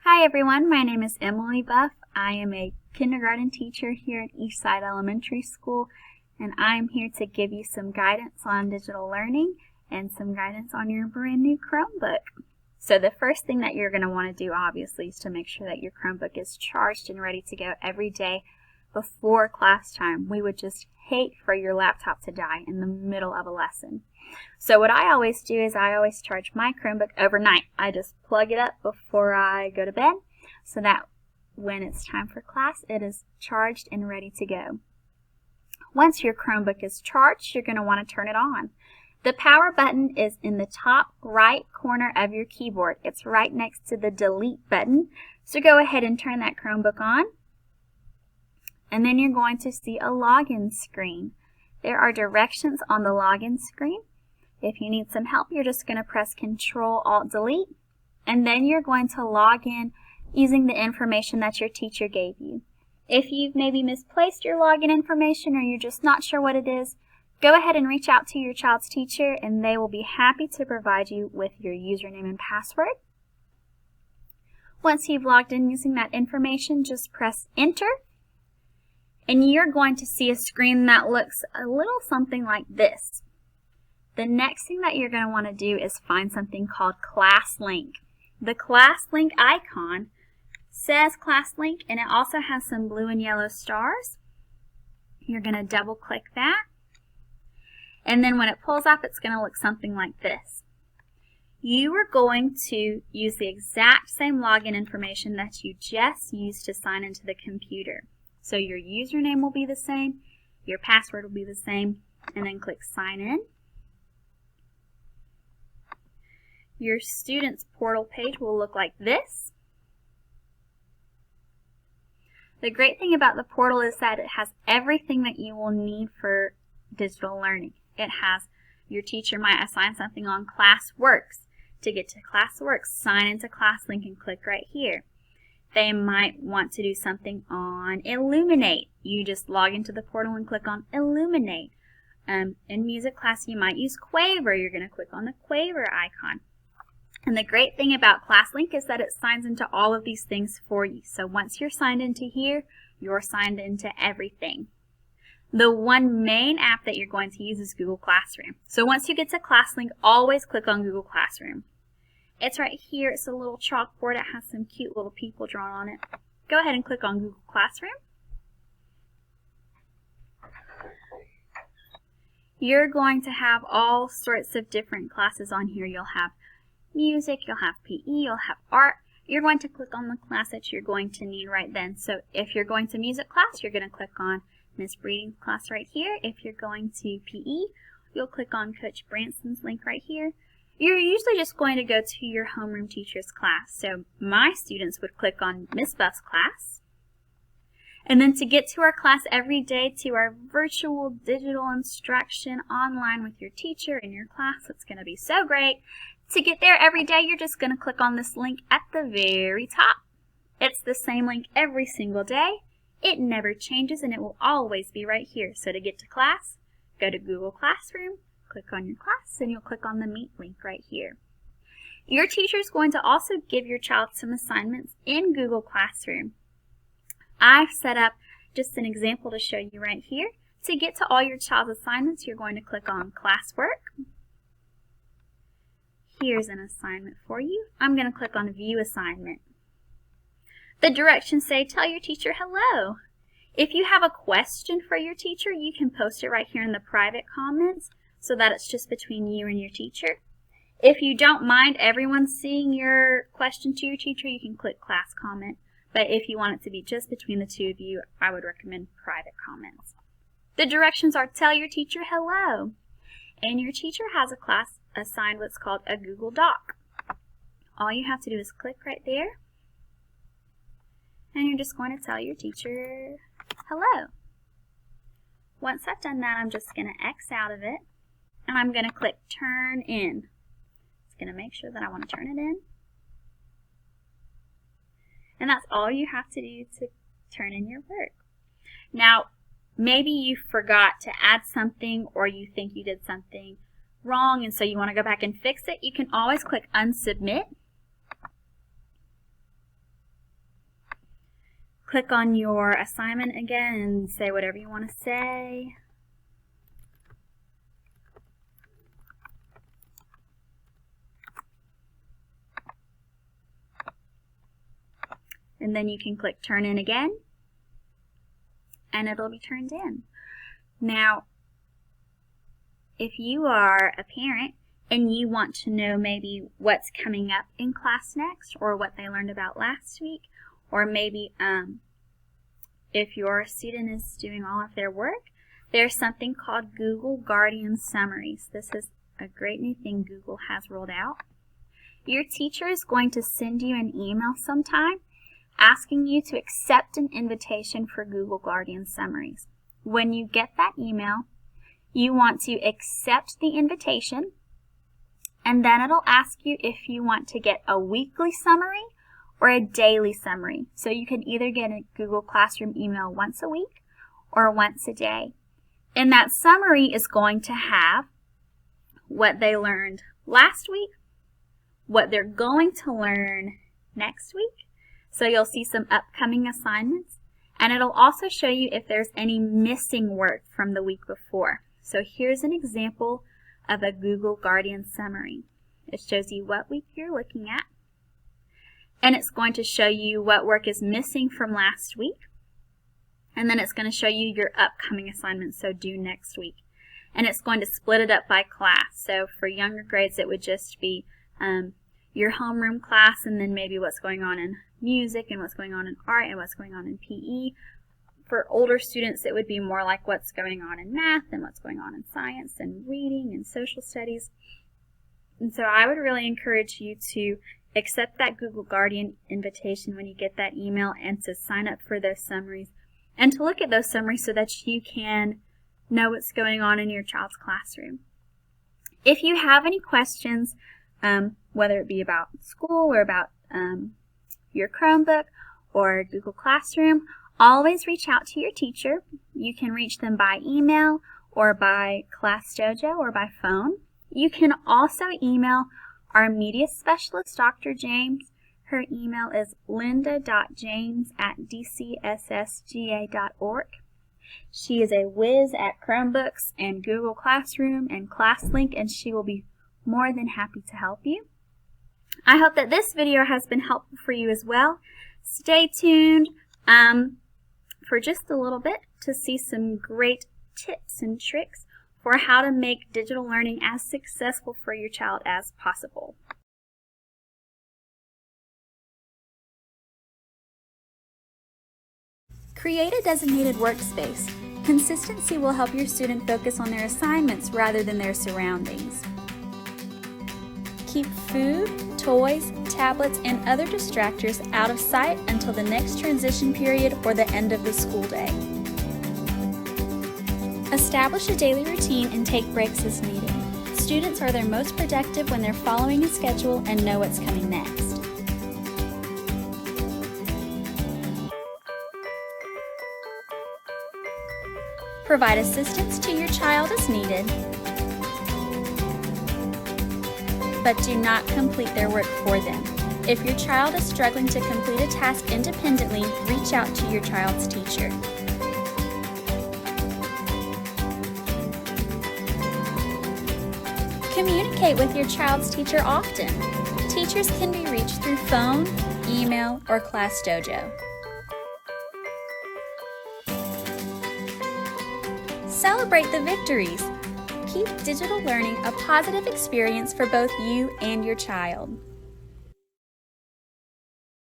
Hi everyone, my name is Emily Buff. I am a kindergarten teacher here at Eastside Elementary School, and I'm here to give you some guidance on digital learning and some guidance on your brand new Chromebook. So the first thing that you're going to want to do obviously is to make sure that your Chromebook is charged and ready to go every day before class time. We would just hate for your laptop to die in the middle of a lesson. So what I always do is I always charge my Chromebook overnight. I just plug it up before I go to bed so that when it's time for class, it is charged and ready to go. Once your Chromebook is charged, you're going to want to turn it on. The power button is in the top right corner of your keyboard. It's right next to the delete button. So go ahead and turn that Chromebook on. And then you're going to see a login screen. There are directions on the login screen. If you need some help, you're just going to press Ctrl, Alt, Delete, and then you're going to log in using the information that your teacher gave you. If you've maybe misplaced your login information or you're just not sure what it is, go ahead and reach out to your child's teacher and they will be happy to provide you with your username and password. Once you've logged in using that information, just press Enter, and you're going to see a screen that looks a little something like this. The next thing that you're going to want to do is find something called ClassLink. The ClassLink icon says ClassLink, and it also has some blue and yellow stars. You're going to double click that, and then when it pulls up, it's going to look something like this. You are going to use the exact same login information that you just used to sign into the computer. So your username will be the same, your password will be the same, and then click Sign In. Your student's portal page will look like this. The great thing about the portal is that it has everything that you will need for digital learning. It has your teacher might assign something on Classworks. To get to Classworks, sign into ClassLink and click right here. They might want to do something on Illuminate. You just log into the portal and click on Illuminate. In music class, you might use Quaver. You're going to click on the Quaver icon. And the great thing about ClassLink is that it signs into all of these things for you. So once you're signed into here, you're signed into everything. The one main app that you're going to use is Google Classroom. So once you get to ClassLink, always click on Google Classroom. It's right here. It's a little chalkboard. It has some cute little people drawn on it. Go ahead and click on Google Classroom. You're going to have all sorts of different classes on here. You'll have music, you'll have PE, you'll have art. You're going to click on the class that you're going to need right then. So if you're going to music class, you're going to click on Miss Breeding's class right here. If you're going to PE, you'll click on Coach Branson's link right here. You're usually just going to go to your homeroom teacher's class. So my students would click on Miss Buff's class. And then to get to our class every day, to our virtual digital instruction online with your teacher in your class, it's going to be so great. To get there every day, you're just going to click on this link at the very top. It's the same link every single day. It never changes, and it will always be right here. So to get to class, go to Google Classroom, click on your class, and you'll click on the Meet link right here. Your teacher is going to also give your child some assignments in Google Classroom. I've set up just an example to show you right here. To get to all your child's assignments, you're going to click on Classwork. Here's an assignment for you. I'm going to click on View Assignment. The directions say, tell your teacher hello. If you have a question for your teacher, you can post it right here in the private comments so that it's just between you and your teacher. If you don't mind everyone seeing your question to your teacher, you can click Class Comment. But if you want it to be just between the two of you, I would recommend private comments. The directions are, tell your teacher hello. And your teacher has a class assigned what's called a Google Doc. All you have to do is click right there, and you're just going to tell your teacher hello. Once I've done that, I'm just going to X out of it, and I'm going to click Turn In. It's going to make sure that I want to turn it in. And that's all you have to do to turn in your work. Now, maybe you forgot to add something, or you think you did something wrong and so you want to go back and fix it. You can always click Unsubmit, click on your assignment again and say whatever you want to say. And then you can click Turn In again, and it'll be turned in. Now, if you are a parent and you want to know maybe what's coming up in class next, or what they learned about last week, or maybe if your student is doing all of their work, there's something called Google Guardian Summaries. This is a great new thing Google has rolled out. Your teacher is going to send you an email sometime asking you to accept an invitation for Google Guardian Summaries. When you get that email, you want to accept the invitation, and then it'll ask you if you want to get a weekly summary or a daily summary. So you can either get a Google Classroom email once a week or once a day. And that summary is going to have what they learned last week, what they're going to learn next week. So you'll see some upcoming assignments, and it'll also show you if there's any missing work from the week before. So here's an example of a Google Guardian Summary. It shows you what week you're looking at, and it's going to show you what work is missing from last week, and then it's going to show you your upcoming assignments, so due next week. And it's going to split it up by class. So for younger grades, it would just be your homeroom class, and then maybe what's going on in music and what's going on in art and what's going on in PE. For older students, it would be more like what's going on in math and what's going on in science and reading and social studies. And so I would really encourage you to accept that Google Guardian invitation when you get that email, and to sign up for those summaries and to look at those summaries so that you can know what's going on in your child's classroom. If you have any questions, whether it be about school or about your Chromebook or Google Classroom, always reach out to your teacher. You can reach them by email or by ClassDojo or by phone. You can also email our media specialist, Dr. James. Her email is linda.james@dcssga.org. She is a whiz at Chromebooks and Google Classroom and ClassLink, and she will be more than happy to help you. I hope that this video has been helpful for you as well. Stay tuned for just a little bit to see some great tips and tricks for how to make digital learning as successful for your child as possible. Create a designated workspace. Consistency will help your student focus on their assignments rather than their surroundings. Keep food, toys, tablets, and other distractors out of sight until the next transition period or the end of the school day. Establish a daily routine and take breaks as needed. Students are their most productive when they're following a schedule and know what's coming next. Provide assistance to your child as needed, but do not complete their work for them. If your child is struggling to complete a task independently, reach out to your child's teacher. Communicate with your child's teacher often. Teachers can be reached through phone, email, or ClassDojo. Celebrate the victories. Keep digital learning a positive experience for both you and your child.